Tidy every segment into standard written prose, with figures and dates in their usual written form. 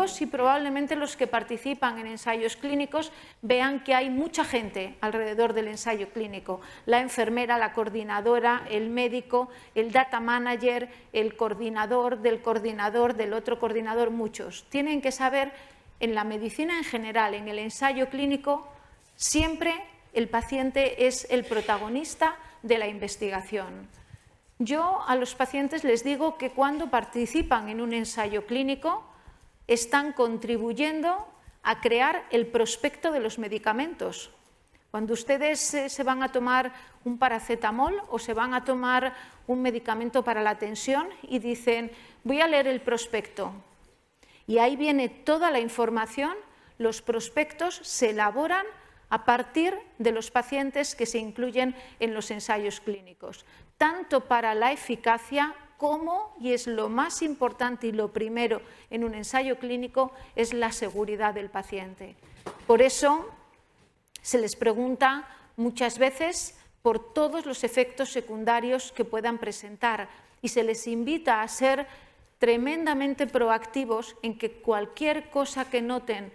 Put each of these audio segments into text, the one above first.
clínicos y probablemente los que participan en ensayos clínicos vean que hay mucha gente alrededor del ensayo clínico. La enfermera, la coordinadora, el médico, el data manager, el coordinador, del otro coordinador, muchos. Tienen que saber, en la medicina en general, en el ensayo clínico, siempre el paciente es el protagonista de la investigación. Yo a los pacientes les digo que cuando participan en un ensayo clínico están contribuyendo a crear el prospecto de los medicamentos. Cuando ustedes se van a tomar un paracetamol o se van a tomar un medicamento para la tensión y dicen, voy a leer el prospecto. Y ahí viene toda la información, los prospectos se elaboran a partir de los pacientes que se incluyen en los ensayos clínicos, tanto para la eficacia como, y es lo más importante y lo primero en un ensayo clínico, es la seguridad del paciente. Por eso se les pregunta muchas veces por todos los efectos secundarios que puedan presentar y se les invita a ser tremendamente proactivos en que cualquier cosa que noten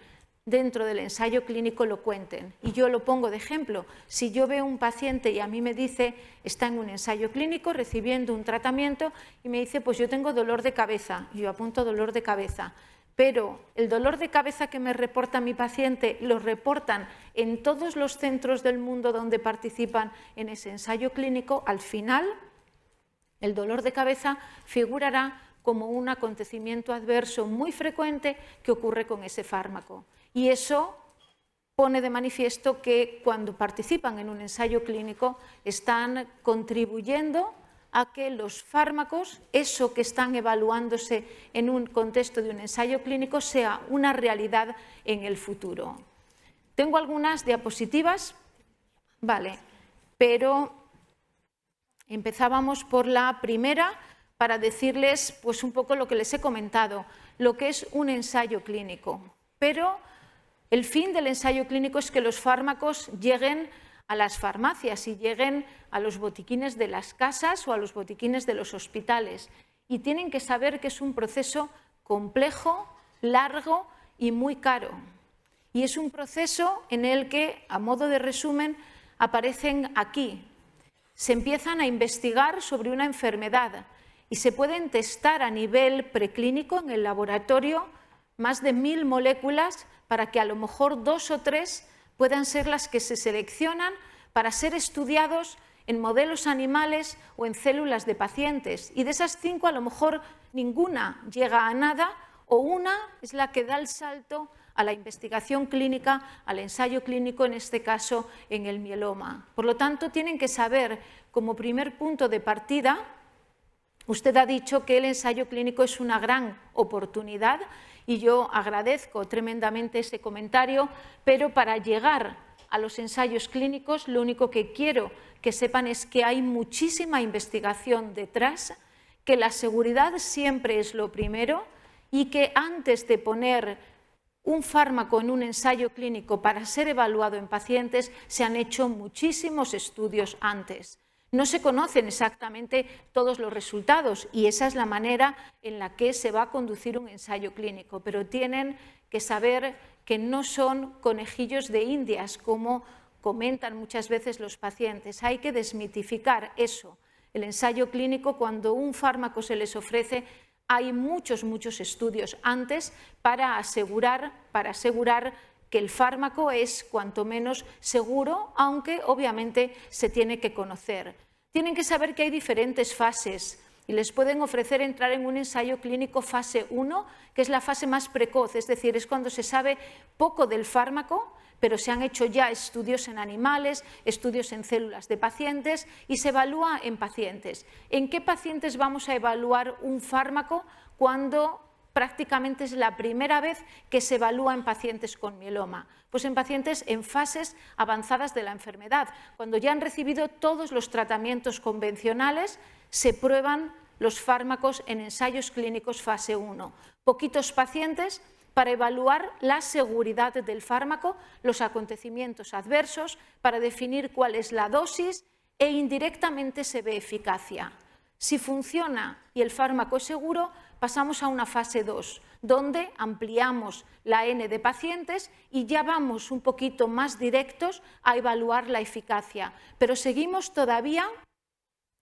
dentro del ensayo clínico lo cuenten. Y yo lo pongo de ejemplo. Si yo veo un paciente y a mí me dice, está en un ensayo clínico recibiendo un tratamiento y me dice, pues yo tengo dolor de cabeza, y yo apunto dolor de cabeza, pero el dolor de cabeza que me reporta mi paciente lo reportan en todos los centros del mundo donde participan en ese ensayo clínico, al final el dolor de cabeza figurará como un acontecimiento adverso muy frecuente que ocurre con ese fármaco. Y eso pone de manifiesto que cuando participan en un ensayo clínico están contribuyendo a que los fármacos, eso que están evaluándose en un contexto de un ensayo clínico, sea una realidad en el futuro. Tengo algunas diapositivas, vale, pero empezábamos por la primera para decirles pues, un poco lo que les he comentado, lo que es un ensayo clínico. Pero el fin del ensayo clínico es que los fármacos lleguen a las farmacias y lleguen a los botiquines de las casas o a los botiquines de los hospitales. Y tienen que saber que es un proceso complejo, largo y muy caro. Y es un proceso en el que, a modo de resumen, aparecen aquí. Se empiezan a investigar sobre una enfermedad y se pueden testar a nivel preclínico en el laboratorio más de 1000 moléculas para que a lo mejor 2 o 3 puedan ser las que se seleccionan para ser estudiados en modelos animales o en células de pacientes. Y de esas 5 a lo mejor ninguna llega a nada o una es la que da el salto a la investigación clínica, al ensayo clínico, en este caso en el mieloma. Por lo tanto, tienen que saber como primer punto de partida, usted ha dicho que el ensayo clínico es una gran oportunidad y yo agradezco tremendamente ese comentario, pero para llegar a los ensayos clínicos lo único que quiero que sepan es que hay muchísima investigación detrás, que la seguridad siempre es lo primero y que antes de poner un fármaco en un ensayo clínico para ser evaluado en pacientes se han hecho muchísimos estudios antes. No se conocen exactamente todos los resultados y esa es la manera en la que se va a conducir un ensayo clínico, pero tienen que saber que no son conejillos de indias, como comentan muchas veces los pacientes. Hay que desmitificar eso. El ensayo clínico, cuando un fármaco se les ofrece, hay muchos estudios antes para asegurar que el fármaco es cuanto menos seguro, aunque obviamente se tiene que conocer. Tienen que saber que hay diferentes fases y les pueden ofrecer entrar en un ensayo clínico fase 1, que es la fase más precoz, es decir, es cuando se sabe poco del fármaco, pero se han hecho ya estudios en animales, estudios en células de pacientes y se evalúa en pacientes. ¿En qué pacientes vamos a evaluar un fármaco cuando prácticamente es la primera vez que se evalúa en pacientes con mieloma? Pues en pacientes en fases avanzadas de la enfermedad. Cuando ya han recibido todos los tratamientos convencionales, se prueban los fármacos en ensayos clínicos fase 1. Poquitos pacientes para evaluar la seguridad del fármaco, los acontecimientos adversos, para definir cuál es la dosis e indirectamente se ve eficacia. Si funciona y el fármaco es seguro, pasamos a una fase 2, donde ampliamos la N de pacientes y ya vamos un poquito más directos a evaluar la eficacia, pero seguimos todavía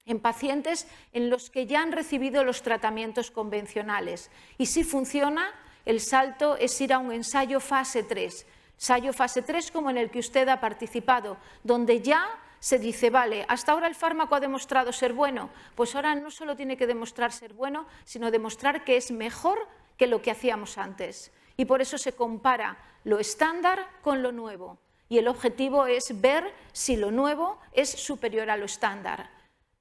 en pacientes en los que ya han recibido los tratamientos convencionales. Y si funciona, el salto es ir a un ensayo fase 3. Ensayo fase 3 como en el que usted ha participado, donde ya se dice, vale, hasta ahora el fármaco ha demostrado ser bueno, pues ahora no solo tiene que demostrar ser bueno, sino demostrar que es mejor que lo que hacíamos antes. Y por eso se compara lo estándar con lo nuevo. Y el objetivo es ver si lo nuevo es superior a lo estándar.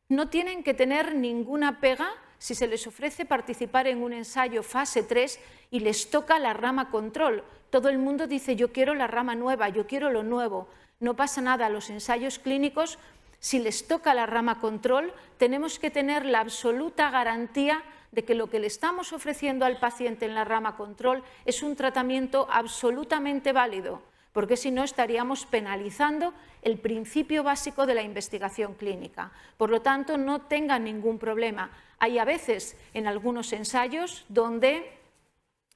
No tienen que tener ninguna pega si se les ofrece participar en un ensayo fase 3 y les toca la rama control. Todo el mundo dice, yo quiero la rama nueva, yo quiero lo nuevo. No pasa nada, los ensayos clínicos, si les toca la rama control, tenemos que tener la absoluta garantía de que lo que le estamos ofreciendo al paciente en la rama control es un tratamiento absolutamente válido, porque si no estaríamos penalizando el principio básico de la investigación clínica. Por lo tanto, no tengan ningún problema. Hay a veces en algunos ensayos donde,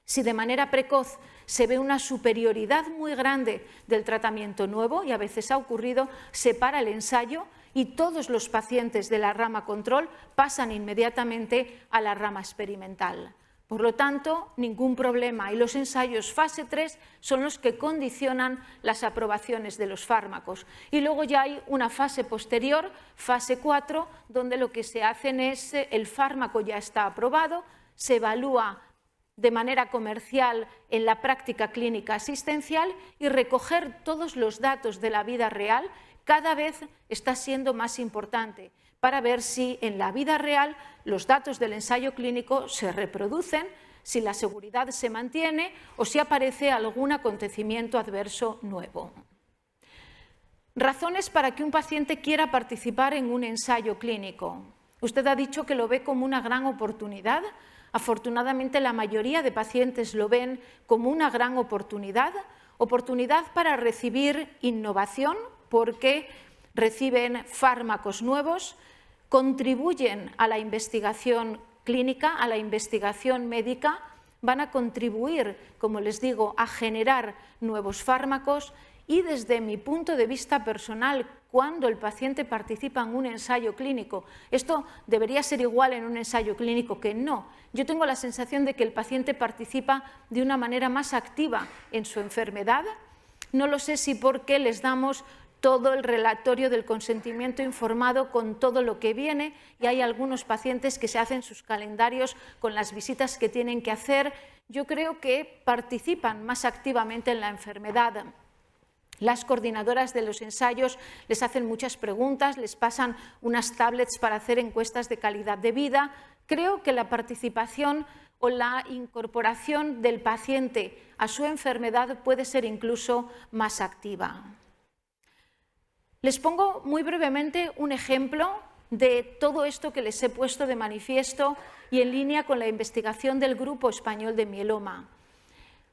si de manera precoz se ve una superioridad muy grande del tratamiento nuevo, y a veces ha ocurrido, se para el ensayo y todos los pacientes de la rama control pasan inmediatamente a la rama experimental. Por lo tanto, ningún problema. Y los ensayos fase 3 son los que condicionan las aprobaciones de los fármacos. Y luego ya hay una fase posterior, fase 4, donde lo que se hace es, el fármaco ya está aprobado, se evalúa de manera comercial en la práctica clínica asistencial y recoger todos los datos de la vida real cada vez está siendo más importante para ver si en la vida real los datos del ensayo clínico se reproducen, si la seguridad se mantiene o si aparece algún acontecimiento adverso nuevo. Razones para que un paciente quiera participar en un ensayo clínico. Usted ha dicho que lo ve como una gran oportunidad. Afortunadamente, la mayoría de pacientes lo ven como una gran oportunidad para recibir innovación, porque reciben fármacos nuevos, contribuyen a la investigación clínica, a la investigación médica, van a contribuir, como les digo, a generar nuevos fármacos y desde mi punto de vista personal, cuando el paciente participa en un ensayo clínico, esto debería ser igual en un ensayo clínico que no. Yo tengo la sensación de que el paciente participa de una manera más activa en su enfermedad. No lo sé si porque les damos todo el relatorio del consentimiento informado con todo lo que viene y hay algunos pacientes que se hacen sus calendarios con las visitas que tienen que hacer. Yo creo que participan más activamente en la enfermedad. Las coordinadoras de los ensayos les hacen muchas preguntas, les pasan unas tablets para hacer encuestas de calidad de vida. Creo que la participación o la incorporación del paciente a su enfermedad puede ser incluso más activa. Les pongo muy brevemente un ejemplo de todo esto que les he puesto de manifiesto y en línea con la investigación del Grupo Español de Mieloma.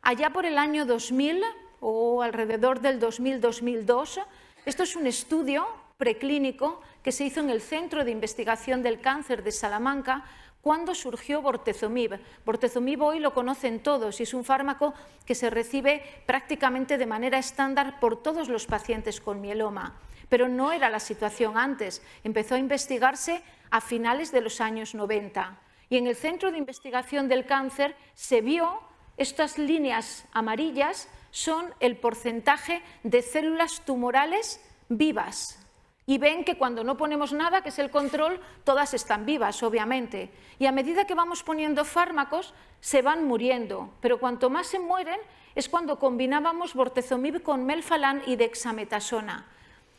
Allá por el año 2000 o alrededor del 2000-2002, esto es un estudio preclínico que se hizo en el Centro de Investigación del Cáncer de Salamanca cuando surgió bortezomib. Bortezomib hoy lo conocen todos y es un fármaco que se recibe prácticamente de manera estándar por todos los pacientes con mieloma. Pero no era la situación antes, empezó a investigarse a finales de los años 90. Y en el Centro de Investigación del Cáncer se vio, estas líneas amarillas son el porcentaje de células tumorales vivas. Y ven que cuando no ponemos nada, que es el control, todas están vivas, obviamente. Y a medida que vamos poniendo fármacos, se van muriendo. Pero cuanto más se mueren, es cuando combinábamos bortezomib con melphalan y dexametasona.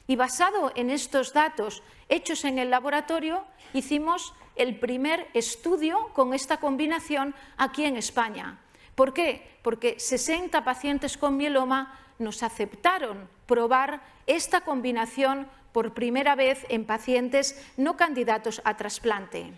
Y basado en estos datos hechos en el laboratorio, hicimos el primer estudio con esta combinación aquí en España. ¿Por qué? Porque 60 pacientes con mieloma nos aceptaron probar esta combinación por primera vez en pacientes no candidatos a trasplante.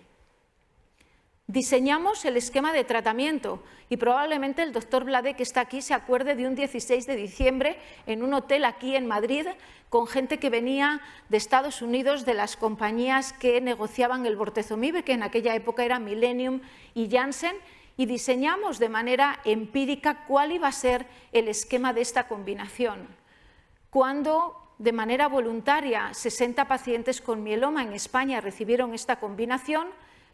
diseñamos el esquema de tratamiento y probablemente el doctor Blade, que está aquí, se acuerde de un 16 de diciembre en un hotel aquí en Madrid con gente que venía de Estados Unidos, de las compañías que negociaban el bortezomib, que en aquella época era Millennium y Janssen, y diseñamos de manera empírica cuál iba a ser el esquema de esta combinación. Cuando de manera voluntaria 60 pacientes con mieloma en España recibieron esta combinación,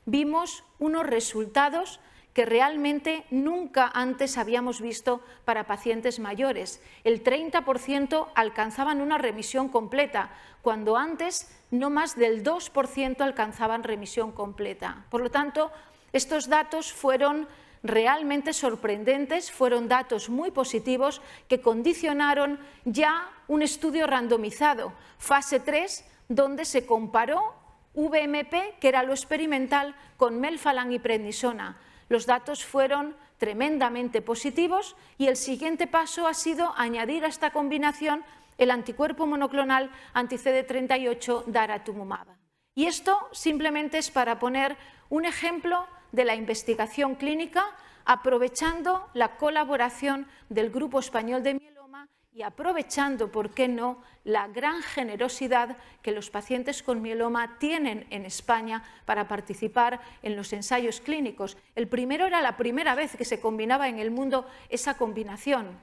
vimos unos resultados que realmente nunca antes habíamos visto para pacientes mayores. El 30% alcanzaban una remisión completa, cuando antes no más del 2% alcanzaban remisión completa. Por lo tanto, estos datos fueron realmente sorprendentes, fueron datos muy positivos que condicionaron ya un estudio randomizado, fase 3, donde se comparó VMP, que era lo experimental, con melphalan y prednisona. Los datos fueron tremendamente positivos y el siguiente paso ha sido añadir a esta combinación el anticuerpo monoclonal anti-CD38 daratumumab. Y esto simplemente es para poner un ejemplo de la investigación clínica, aprovechando la colaboración del Grupo Español de Mieloma y aprovechando, ¿por qué no?, la gran generosidad que los pacientes con mieloma tienen en España para participar en los ensayos clínicos. El primero era la primera vez que se combinaba en el mundo esa combinación.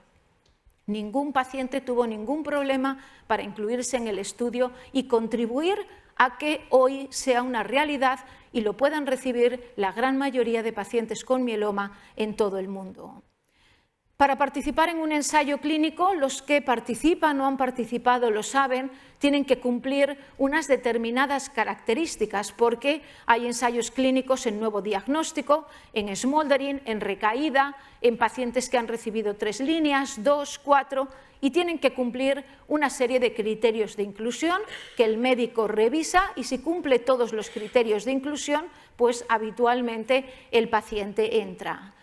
Ningún paciente tuvo ningún problema para incluirse en el estudio y contribuir a que hoy sea una realidad y lo puedan recibir la gran mayoría de pacientes con mieloma en todo el mundo. Para participar en un ensayo clínico, los que participan o han participado lo saben, tienen que cumplir unas determinadas características, porque hay ensayos clínicos en nuevo diagnóstico, en smoldering, en recaída, en pacientes que han recibido 3 líneas, 2, 4, y tienen que cumplir una serie de criterios de inclusión que el médico revisa y si cumple todos los criterios de inclusión, pues habitualmente el paciente entra.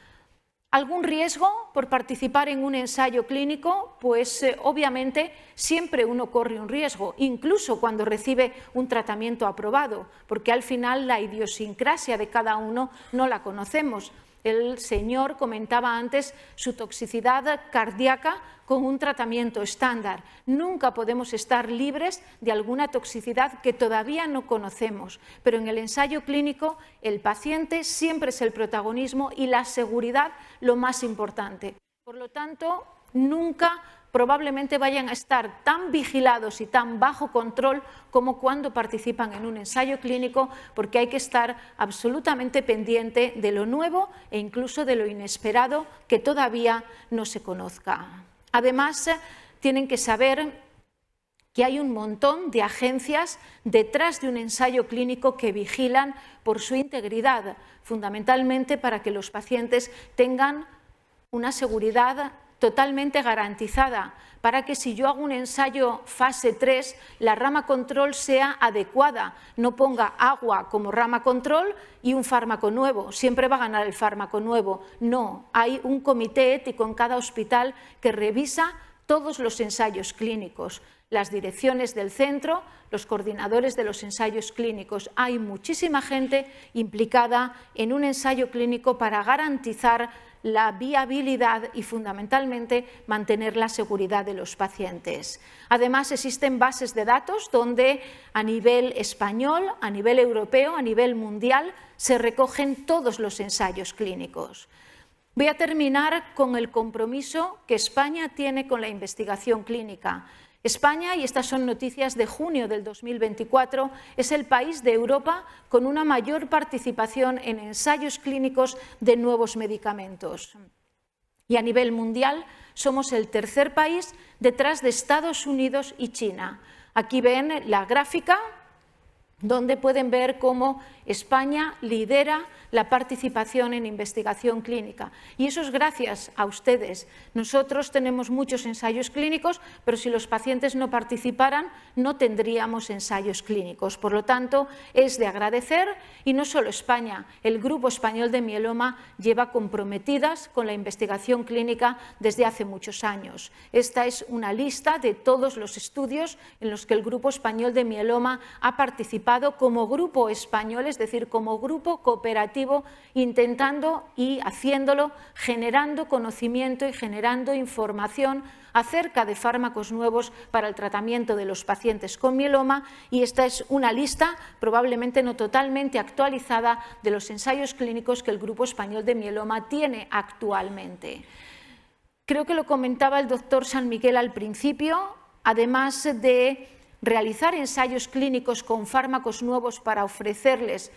¿Algún riesgo por participar en un ensayo clínico? Pues obviamente siempre uno corre un riesgo, incluso cuando recibe un tratamiento aprobado, porque al final la idiosincrasia de cada uno no la conocemos. El señor comentaba antes su toxicidad cardíaca con un tratamiento estándar. Nunca podemos estar libres de alguna toxicidad que todavía no conocemos, pero en el ensayo clínico el paciente siempre es el protagonismo y la seguridad lo más importante. Por lo tanto, nunca probablemente vayan a estar tan vigilados y tan bajo control como cuando participan en un ensayo clínico, porque hay que estar absolutamente pendiente de lo nuevo e incluso de lo inesperado que todavía no se conozca. Además, tienen que saber que hay un montón de agencias detrás de un ensayo clínico que vigilan por su integridad, fundamentalmente para que los pacientes tengan una seguridad totalmente garantizada, para que si yo hago un ensayo fase 3, la rama control sea adecuada, no ponga agua como rama control y un fármaco nuevo, siempre va a ganar el fármaco nuevo. No, hay un comité ético en cada hospital que revisa todos los ensayos clínicos, las direcciones del centro, los coordinadores de los ensayos clínicos. Hay muchísima gente implicada en un ensayo clínico para garantizar la viabilidad y fundamentalmente mantener la seguridad de los pacientes. Además, existen bases de datos donde a nivel español, a nivel europeo, a nivel mundial se recogen todos los ensayos clínicos. Voy a terminar con el compromiso que España tiene con la investigación clínica. España, y estas son noticias de junio del 2024, es el país de Europa con una mayor participación en ensayos clínicos de nuevos medicamentos. Y a nivel mundial somos el tercer país detrás de Estados Unidos y China. Aquí ven la gráfica donde pueden ver cómo España lidera la participación en investigación clínica. Y eso es gracias a ustedes. Nosotros tenemos muchos ensayos clínicos, pero si los pacientes no participaran, no tendríamos ensayos clínicos. Por lo tanto, es de agradecer, y no solo España, el Grupo Español de Mieloma lleva comprometidas con la investigación clínica desde hace muchos años. Esta es una lista de todos los estudios en los que el Grupo Español de Mieloma ha participado participado como grupo español, es decir, como grupo cooperativo, intentando y haciéndolo, generando conocimiento y generando información acerca de fármacos nuevos para el tratamiento de los pacientes con mieloma, y esta es una lista, probablemente no totalmente actualizada, de los ensayos clínicos que el Grupo Español de Mieloma tiene actualmente. Creo que lo comentaba el doctor San Miguel al principio, además de realizar ensayos clínicos con fármacos nuevos para ofrecerles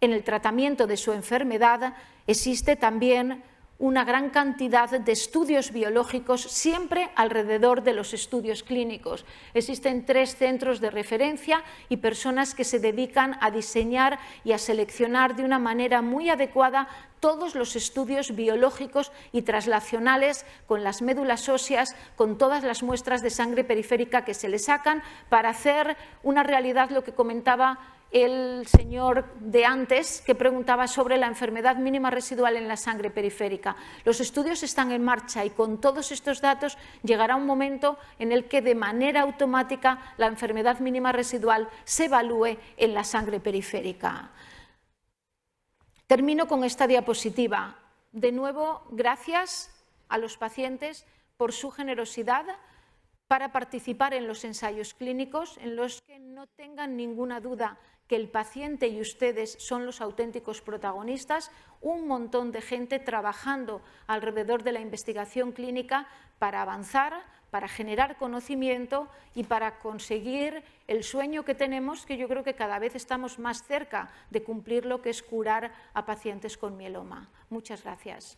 en el tratamiento de su enfermedad, existe también una gran cantidad de estudios biológicos siempre alrededor de los estudios clínicos. Existen 3 centros de referencia y personas que se dedican a diseñar y a seleccionar de una manera muy adecuada todos los estudios biológicos y traslacionales con las médulas óseas, con todas las muestras de sangre periférica que se le sacan para hacer una realidad, lo que comentaba el señor de antes, que preguntaba sobre la enfermedad mínima residual en la sangre periférica. Los estudios están en marcha y con todos estos datos llegará un momento en el que de manera automática la enfermedad mínima residual se evalúe en la sangre periférica. Termino con esta diapositiva. De nuevo, gracias a los pacientes por su generosidad para participar en los ensayos clínicos, en los que no tengan ninguna duda que el paciente y ustedes son los auténticos protagonistas, un montón de gente trabajando alrededor de la investigación clínica para avanzar, para generar conocimiento y para conseguir el sueño que tenemos, que yo creo que cada vez estamos más cerca de cumplirlo, que es curar a pacientes con mieloma. Muchas gracias.